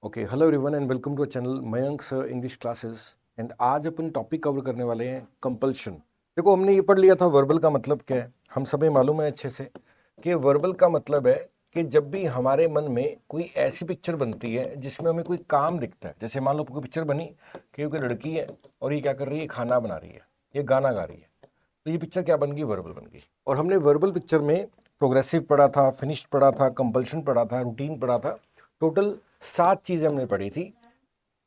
Okay, hello everyone and welcome to channel Mayank sir English classes. And आज अपन topic cover करने वाले हैं कंपल्शन। देखो, हमने ये पढ़ लिया था वर्बल का मतलब क्या है, हम सभी मालूम है अच्छे से कि वर्बल का मतलब है कि जब भी हमारे मन में कोई ऐसी पिक्चर बनती है जिसमें हमें कोई काम दिखता है। जैसे मान लो कोई पिक्चर बनी कि कोई लड़की है और ये क्या कर रही है, खाना बना रही है, ये गाना गा रही है, तो ये पिक्चर क्या बन गई, वर्बल बन गई। और हमने वर्बल पिक्चर में प्रोग्रेसिव पढ़ा था, फिनिश्ड पढ़ा था, कंपल्शन पढ़ा था, रूटीन पढ़ा था। टोटल 7 चीजें हमने पढ़ी थी।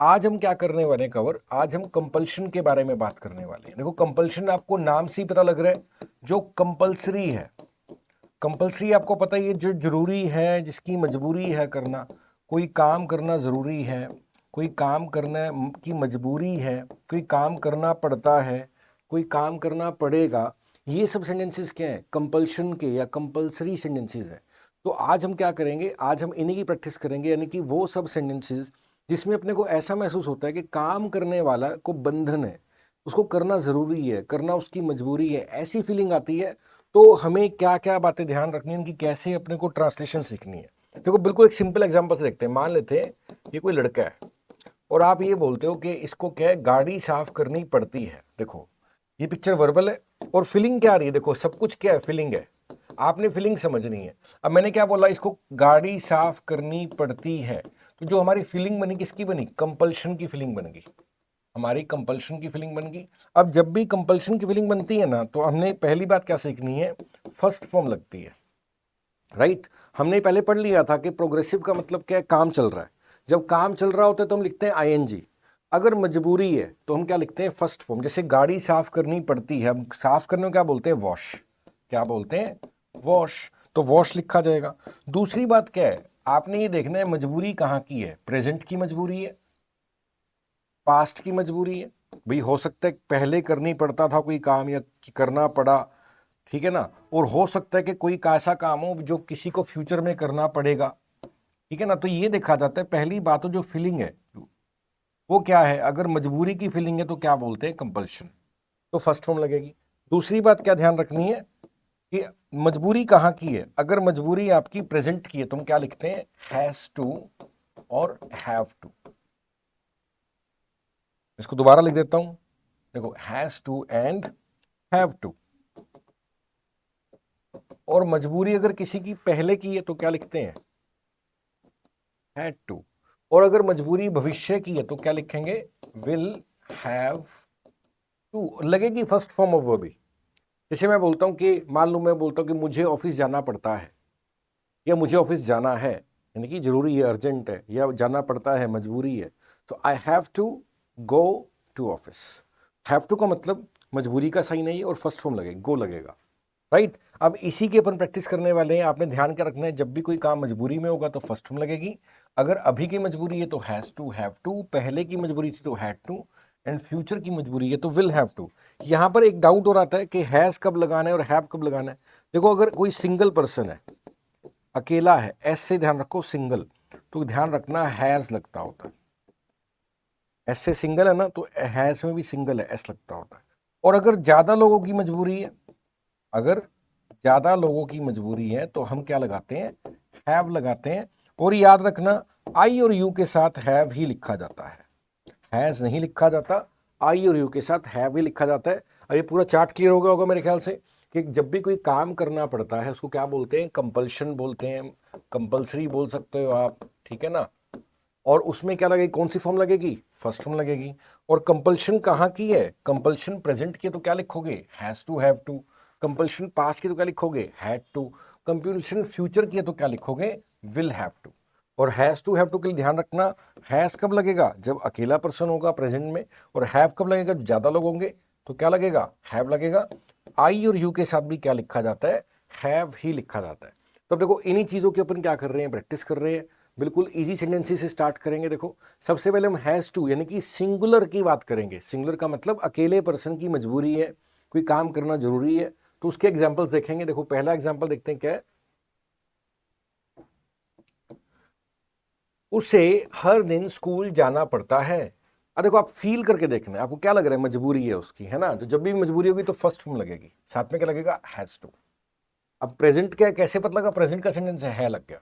आज हम क्या करने वाले हैं कवर, आज हम कंपल्शन के बारे में बात करने वाले हैं। देखो, कंपल्शन आपको नाम से ही पता लग रहा है, जो कंपल्सरी है। कंपल्सरी आपको पता ही है, जो जरूरी है, जिसकी मजबूरी है करना। कोई काम करना जरूरी है, कोई काम करना की मजबूरी है, कोई काम करना पड़ता है, कोई काम करना पड़ेगा। ये सब सेंटेंसेस क्या है, कंपल्शन के या कंपल्सरी सेंटेंसेस है। तो आज हम क्या करेंगे, आज हम इन्हीं की प्रैक्टिस करेंगे, यानी कि वो सब सेंटेंसेस जिसमें अपने को ऐसा महसूस होता है कि काम करने वाला को बंधन है, उसको करना जरूरी है, करना उसकी मजबूरी है, ऐसी फीलिंग आती है। तो हमें क्या क्या बातें ध्यान रखनी है, उनकी कैसे अपने को ट्रांसलेशन सीखनी है। देखो, बिल्कुल एक सिंपल एग्जांपल से देखते हैं। मान लेते हैं ये कोई लड़का है और आप ये बोलते हो कि इसको क्या है, गाड़ी साफ करनी पड़ती है। देखो, ये पिक्चर वर्बल है और फीलिंग क्या आ रही है, देखो सब कुछ क्या है, फीलिंग है। आपने फीलिंग समझनी है। अब मैंने क्या बोला, इसको गाड़ी साफ करनी पड़ती है, तो जो हमारी फीलिंग बनी किसकी बनी, कंपल्शन की फीलिंग बन गई, हमारी कंपल्शन की फीलिंग बन गई। अब जब भी कंपल्शन की फीलिंग बनती है ना, तो हमने पहली बात क्या सीखनी है, फर्स्ट फॉर्म लगती है, राइट। हमने पहले पढ़ लिया था कि प्रोग्रेसिव का मतलब क्या है, काम चल रहा है। जब काम चल रहा होता है तो हम लिखते हैं आईएनजी। अगर मजबूरी है तो हम क्या लिखते हैं, फर्स्ट फॉर्म। जैसे गाड़ी साफ करनी पड़ती है, हम साफ करने को क्या बोलते हैं, वॉश। क्या बोलते हैं, वॉश। तो वॉश लिखा जाएगा। दूसरी बात क्या है, आपने ये देखना है मजबूरी कहाँ की है, प्रेजेंट की मजबूरी है, पास्ट की मजबूरी है। भाई हो सकता है पहले करनी पड़ता था कोई काम या करना पड़ा, ठीक है ना। और हो सकता है कि कोई ऐसा काम हो जो किसी को फ्यूचर में करना पड़ेगा, ठीक है ना। तो ये देखा जाता है, पहली बात तो जो फीलिंग है वो क्या है। अगर मजबूरी की फीलिंग है तो क्या बोलते हैं, कंपल्शन, तो फर्स्ट फॉर्म लगेगी। दूसरी बात क्या ध्यान रखनी है कि मजबूरी कहाँ की है। अगर मजबूरी आपकी प्रेजेंट की है तो हम क्या लिखते हैं, हैज टू और हैव टू। इसको दोबारा लिख देता हूं, देखो, has to and have to. और मजबूरी अगर किसी की पहले की है तो क्या लिखते हैं, हैड टू। और अगर मजबूरी भविष्य की है तो क्या लिखेंगे, विल हैव टू। लगेगी फर्स्ट फॉर्म ऑफ वर्ब ही। जैसे मैं बोलता हूं कि, मान लो मैं बोलता हूं कि मुझे ऑफिस जाना पड़ता है, या मुझे ऑफिस जाना है, यानी कि जरूरी है, अर्जेंट है, या जाना पड़ता है, मजबूरी है। तो I have to go to office. Have to का मतलब मजबूरी का साइन है ये, और फर्स्ट फॉर्म लगेगा, गो लगेगा, राइट। अब इसी की अपन प्रैक्टिस करने वाले हैं। आपने ध्यान क्या रखना है, जब भी कोई काम मजबूरी में होगा तो फर्स्ट फॉर्म लगेगी। अगर अभी की मजबूरी है तो हैज टू, हैव टू। पहले की मजबूरी थी तो हैड टू, एंड फ्यूचर की मजबूरी है तो विल हैव टू। यहां पर एक डाउट और आता है कि हैज कब लगाना है और हैव कब लगाना है। देखो, अगर कोई सिंगल पर्सन है, अकेला है, एस से ध्यान रखो, सिंगल, तो ध्यान रखना हैज लगता होता है। एस से सिंगल है ना, तो हैज में भी सिंगल है, एस लगता होता है। और अगर ज्यादा लोगों की मजबूरी है, अगर ज्यादा लोगों की मजबूरी है तो हम क्या लगाते हैं, हैव लगाते हैं। और याद रखना, आई और यू के साथ हैव ही लिखा जाता है, हैज नहीं लिखा जाता। आई और यू के साथ हैव ही लिखा जाता है। अब ये पूरा चार्ट क्लियर हो गया होगा मेरे ख्याल से, कि जब भी कोई काम करना पड़ता है उसको क्या बोलते हैं, कंपल्शन बोलते हैं, कंपल्सरी बोल सकते हो आप, ठीक है ना। और उसमें क्या लगेगी, कौन सी फॉर्म लगेगी, फर्स्ट फॉर्म लगेगी। और कंपल्शन कहाँ की है, कंपल्शन प्रेजेंट की है तो क्या लिखोगे, has to have to. Compulsion past की तो क्या लिखोगे, हैड टू। कंपल्शन फ्यूचर की है तो क्या लिखोगे, विल हैव टू। और हैज टू हैव टू के लिए ध्यान रखना, हैज कब लगेगा, जब अकेला पर्सन होगा प्रेजेंट में। और हैव कब लगेगा, जब ज्यादा लोग होंगे तो क्या लगेगा, हैव लगेगा। आई और यू के साथ भी क्या लिखा जाता है, हैव ही लिखा जाता है। तो अब देखो, इन्हीं चीजों की अपन क्या कर रहे हैं, प्रैक्टिस कर रहे हैं। बिल्कुल इजी सेंटेंसेस से स्टार्ट करेंगे। देखो, सबसे पहले हम हैज टू यानी कि सिंगुलर की बात करेंगे। सिंगुलर का मतलब अकेले पर्सन की मजबूरी है, कोई काम करना जरूरी है, तो उसके एग्जांपल्स देखेंगे। देखो, पहला एग्जांपल देखते हैं क्या है, उसे हर दिन स्कूल जाना पड़ता है। अब देखो, आप फील करके देखना है, आपको क्या लग रहा है, मजबूरी है उसकी, है ना। तो जब भी मजबूरी होगी तो फर्स्ट फॉर्म लगेगी, साथ में क्या लगेगा, हैज टू। अब प्रेजेंट क्या है, कैसे पता लगा, प्रेजेंट का सेंटेंस है लग गया।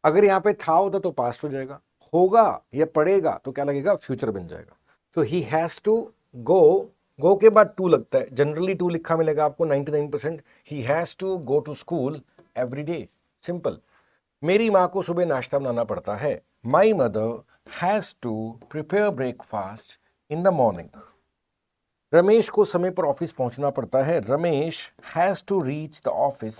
अगर यहाँ पे था होता तो पास्ट हो जाएगा, होगा या पड़ेगा तो क्या लगेगा, फ्यूचर बन जाएगा। तो ही हैज टू गो, गो के बाद टू लगता है, जनरली टू लिखा मिलेगा आपको 99%। He has to go to school every day, simple. मेरी माँ को सुबह नाश्ता बनाना पड़ता है, my mother has to prepare breakfast in the morning. Ramesh को समय पर ऑफिस पहुंचना पड़ता है, Ramesh has to reach the office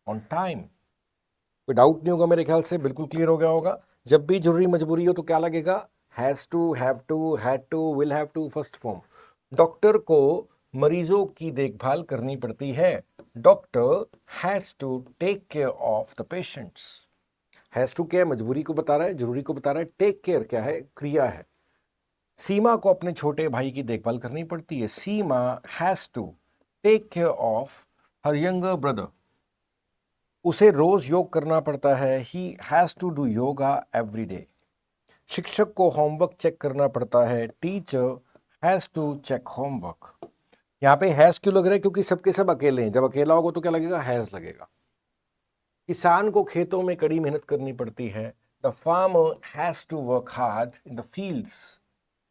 on time. कोई डाउट नहीं होगा मेरे ख्याल से, बिल्कुल क्लियर हो गया होगा। जब भी जरूरी मजबूरी हो तो क्या लगेगा, has to, have to, had to, will have to, first form. Doctor को मरीजों की देखभाल करनी पड़ती है, doctor has to take care of the patients. Has to क्या है, मजबूरी को बता रहा है, जरूरी को बता रहा है। टेक केयर क्या है, क्रिया है। सीमा को अपने छोटे भाई की देखभाल करनी पड़ती है, Seema has to take care of her younger brother. उसे रोज योग करना पड़ता है, he has to do yoga every day. शिक्षक को होमवर्क चेक करना पड़ता है, teacher has to check homework. यहाँ पे हैज क्यों लग रहा है, क्योंकि सबके सब अकेले हैं, जब अकेला होगा तो क्या लगेगा, हैज लगेगा। किसान को खेतों में कड़ी मेहनत करनी पड़ती है, the farmer has to work hard in the fields.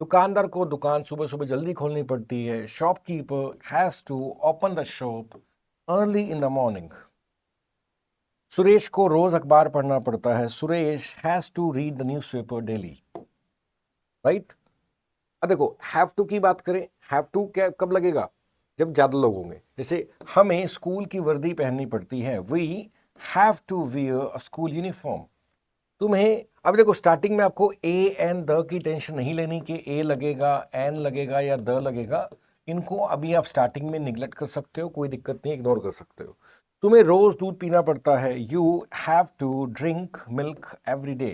दुकानदार को दुकान सुबह सुबह जल्दी खोलनी पड़ती है, shopkeeper has to open the shop early in the morning. Suresh को रोज अखबार पढ़ना पड़ता है, Suresh has to read the newspaper daily, right. अब देखो हैव टू की बात करें, हैव टू क्या कब लगेगा, जब ज्यादा लोग होंगे। जैसे हमें स्कूल की वर्दी पहननी पड़ती है, we have to wear a school uniform. तुम्हें, अब देखो स्टार्टिंग में आपको ए एंड द की टेंशन नहीं लेनी कि ए लगेगा, एन लगेगा या द लगेगा। इनको अभी आप स्टार्टिंग में निगलेक्ट कर सकते हो, कोई दिक्कत नहीं, इग्नोर कर सकते हो। तुम्हें रोज दूध पीना पड़ता है, you have to drink milk every day.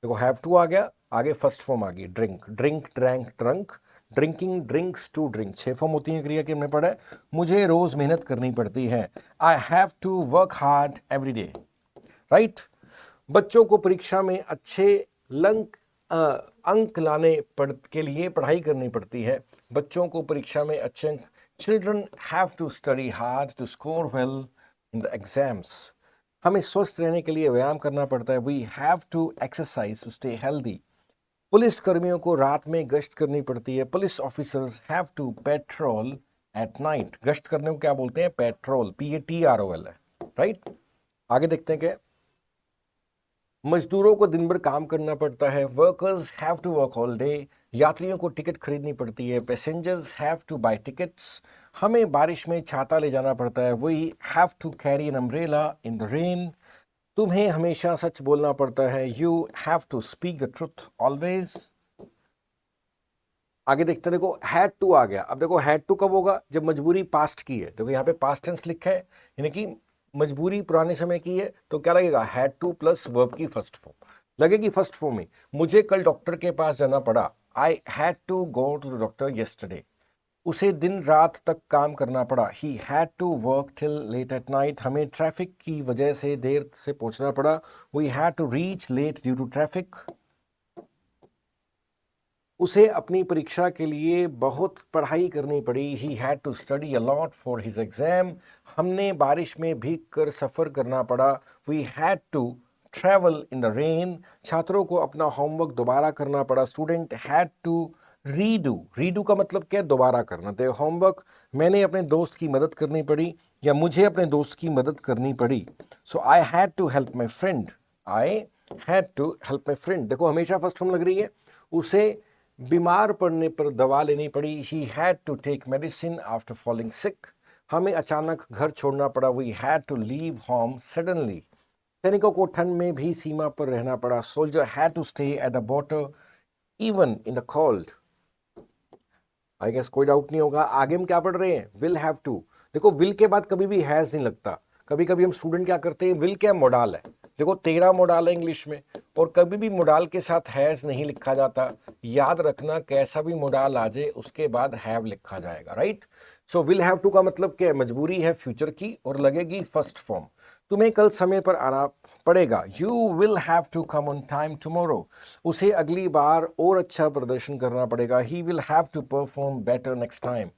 देखो हैव टू आ गया, आगे फर्स्ट फॉर्म आ गई, drink, drink, drank, drunk, drinking, drinks, to drink. 6 form होती है क्रिया की, हमने पढ़ा है। मुझे रोज मेहनत करनी पड़ती है, I have to work hard every day, right. बच्चों को परीक्षा में अच्छे अंक लाने के लिए पढ़ाई करनी पड़ती है, बच्चों को परीक्षा में अच्छे अंक, children have to study hard to score well in the exams. हमें स्वस्थ रहने के लिए व्यायाम करना पड़ता है, we have to exercise to stay healthy. Police कर्मियों को रात में गश्त करनी पड़ती है, police officers have to patrol at night. गश्त करने को क्या बोलते हैं, पेट्रोल, PATROL है, राइट। आगे देखते हैं क्या, मजदूरों को दिन भर काम करना पड़ता है, workers have to work all day. यात्रियों को टिकट खरीदनी पड़ती है, passengers have to buy tickets. हमें बारिश में छाता ले जाना पड़ता है, we have to carry an umbrella in the rain. तुम्हें हमेशा सच बोलना पड़ता है, you have to speak the truth always. आगे देखते हैं, देखो हैड टू आ गया। अब देखो हैड टू कब होगा, जब मजबूरी पास्ट की है। देखो यहाँ पे पास्ट टेंस लिखा है, यानी कि मजबूरी पुराने समय की है, तो क्या लगेगा, हैड टू प्लस वर्ब की फर्स्ट फॉर्म लगेगी। फर्स्ट फॉर्म में मुझे कल डॉक्टर के पास जाना पड़ा, I had to go to the doctor yesterday. उसे दिन रात तक काम करना पड़ा, he had to work till late at night. हमें ट्रैफिक की वजह से देर से पहुंचना पड़ा, we had to reach late due to traffic. उसे अपनी परीक्षा के लिए बहुत पढ़ाई करनी पड़ी, he had to study a lot for his exam. हमने बारिश में भीग कर सफ़र करना पड़ा, we had to travel in the rain. छात्रों को अपना होमवर्क दोबारा करना पड़ा, student had to redo. Redo का मतलब क्या है, दोबारा करना। तो होमवर्क, मैंने अपने दोस्त की मदद करनी पड़ी या मुझे अपने दोस्त की मदद करनी पड़ी। So I had to help my friend, I had to help my friend. देखो हमेशा फर्स्ट फॉर्म लग रही है। उसे बीमार पड़ने पर दवा लेनी पड़ी, he had to take medicine after falling sick. हमें अचानक घर छोड़ना पड़ा, we had to leave home suddenly. सैनिकों को ठंड में भी सीमा पर रहना पड़ा, soldier had to stay at the border even in the cold. I guess कोई डाउट नहीं होगा। आगे हम क्या पढ़ रहे हैं, विल हैव टू। देखो विल के बाद कभी भी हैज नहीं लगता। कभी कभी हम स्टूडेंट क्या करते हैं, विल क्या मोडाल है। देखो 13 मोडाल है इंग्लिश में, और कभी भी मोडाल के साथ हैज नहीं लिखा जाता। याद रखना, कैसा भी मोडाल आ जाए उसके बाद हैव लिखा जाएगा, right. So will have to का मतलब क्या है, मजबूरी है फ्यूचर की, और लगेगी फर्स्ट फॉर्म। तुम्हें कल समय पर आना पड़ेगा, you will have to come on time tomorrow. उसे अगली बार और अच्छा प्रदर्शन करना पड़ेगा, he will have to perform better next time.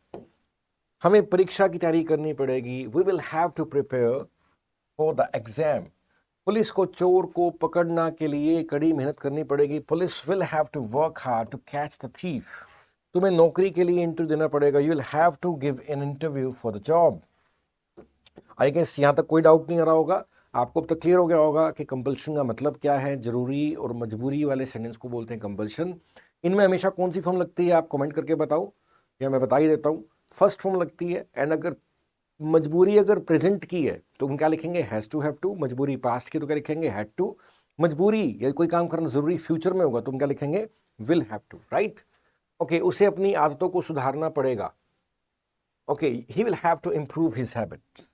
हमें परीक्षा की तैयारी करनी पड़ेगी, we will have to prepare for the exam. Police को चोर को पकड़ना के लिए कड़ी मेहनत करनी पड़ेगी। Police will have to work hard to catch the thief. तुम्हें नौकरी के लिए इंटरव्यू देना पड़ेगा। You will have to give an interview for the job. I guess यहाँ तक कोई डाउट नहीं आ रहा होगा, आपको अब तक क्लियर हो गया होगा कि कंपल्शन का मतलब क्या है। जरूरी और मजबूरी वाले सेंटेंस को बोलते हैं कंपल्शन। इनमें हमेशा कौन सी फॉर्म लगती है आप कमेंट करके बताओ, या मैं बता ही देता हूँ। फर्स्ट फॉर्म लगती है, एंड अगर मजबूरी अगर प्रेजेंट की है तो हम क्या लिखेंगे, हैज टू हैव टू। मजबूरी पास्ट की तो क्या लिखेंगे, हैड टू। मजबूरी या कोई काम करना जरूरी फ्यूचर में होगा तो हम क्या लिखेंगे, will have to, right. Okay, उसे अपनी आदतों को सुधारना पड़ेगा। Okay, he will have to improve his habits.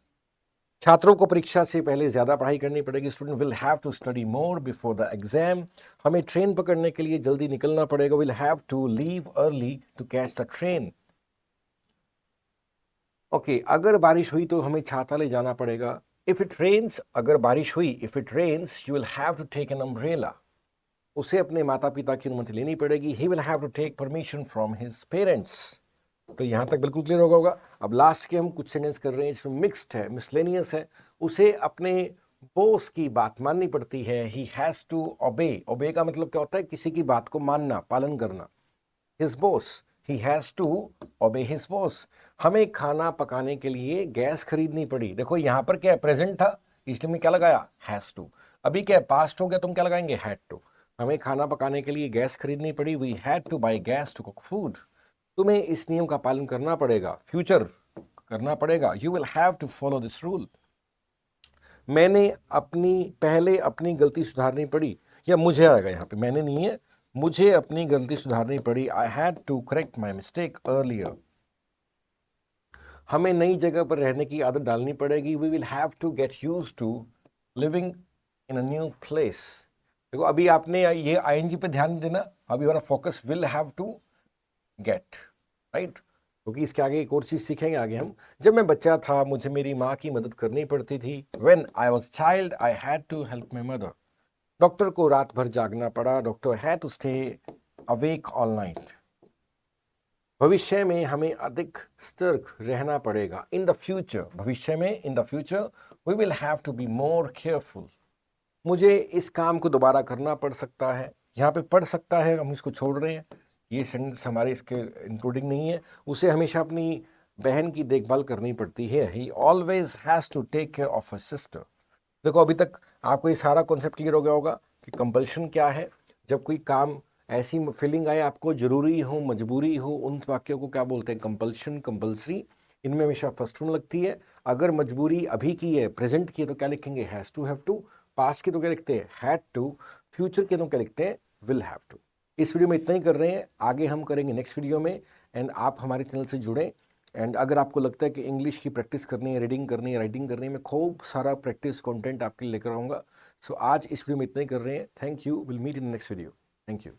छात्रों को परीक्षा से पहले ज्यादा पढ़ाई करनी पड़ेगी। Student will have to study more before the exam. हमें ट्रेन पकड़ने के लिए जल्दी निकलना पड़ेगा। Will have to leave early to catch the train. Okay, अगर बारिश हुई तो हमें छाता ले जाना पड़ेगा। इफ इट रेन्स, अगर बारिश हुई, if it rains you will have to take an umbrella. उसे अपने माता पिता की अनुमति लेनी पड़ेगी। He will have to take permission from his parents. तो यहां तक बिल्कुल क्लियर होगा। अब लास्ट के हम कुछ सेंटेंस कर रहे हैं, इसमें मिक्स्ड है, मिसलेनियस है। उसे अपने बॉस की बात माननी पड़ती है। ही हैज टू ओबे। ओबे का मतलब क्या होता है, किसी की बात को मानना, पालन करना। His boss, he has to obey his boss. हमें खाना पकाने के लिए गैस खरीदनी पड़ी। देखो यहां पर क्या है, प्रेजेंट था इसलिए हमने क्या लगाया, हैज टू। अभी क्या है, पास्ट हो गया, तुम क्या लगाएंगे, हैड टू। हमें खाना पकाने के लिए गैस खरीदनी पड़ी। We had to buy gas to cook food. तुम्हें इस नियम का पालन करना पड़ेगा, फ्यूचर करना पड़ेगा। You will have to follow this rule. मैंने पहले अपनी गलती सुधारनी पड़ी, या मुझे आएगा यहाँ पे, मैंने नहीं है, मुझे अपनी गलती सुधारनी पड़ी। I had to correct my mistake earlier. हमें नई जगह पर रहने की आदत डालनी पड़ेगी। We will have to get used to living in a new place. देखो अभी आपने ये आईएनजी पे ध्यान देना, अभी हमारा focus will have to get, right. क्योंकि इसके आगे एक और चीज सीखेंगे आगे हम। जब मैं बच्चा था मुझे मेरी माँ की मदद करनी पड़ती थी। When I was child I had to help my mother. Doctor को रात भर जागना पड़ा। Doctor had to stay awake all night. भविष्य में हमें अधिक सतर्क रहना पड़ेगा। इन द फ्यूचर, भविष्य में, in the future we will have to be more careful. मुझे इस काम को दोबारा करना पड़ सकता है। यहाँ पे पड़ सकता है हम इसको छोड़ रहे हैं, ये सेंटेंस हमारे इसके इंक्लूडिंग नहीं है। उसे हमेशा अपनी बहन की देखभाल करनी पड़ती है। He always has to take care of a sister. देखो अभी तक आपको ये सारा कॉन्सेप्ट क्लियर हो गया होगा कि कंपल्शन क्या है। जब कोई काम ऐसी फीलिंग आए आपको, जरूरी हो, मजबूरी हो, उन वाक्यों को क्या बोलते हैं, कंपल्शन, कंपल्सरी। इनमें हमेशा फर्स्ट वन लगती है। अगर मजबूरी अभी की है, प्रेजेंट की है, तो क्या लिखेंगे, has to have to. Past की तो क्या लिखते हैं, हैड टू। फ्यूचर के तो क्या लिखते हैं, विल हैव टू। इस वीडियो में इतना ही कर रहे हैं, आगे हम करेंगे नेक्स्ट वीडियो में। एंड आप हमारे चैनल से जुड़ें। एंड अगर आपको लगता है कि इंग्लिश की प्रैक्टिस करनी है, रीडिंग करनी है, राइटिंग करनी है, मैं खूब सारा प्रैक्टिस कंटेंट आपके लिए लेकर आऊँगा। सो आज इस वीडियो में इतना ही कर रहे हैं। Thank you, will meet in next video. Thank you.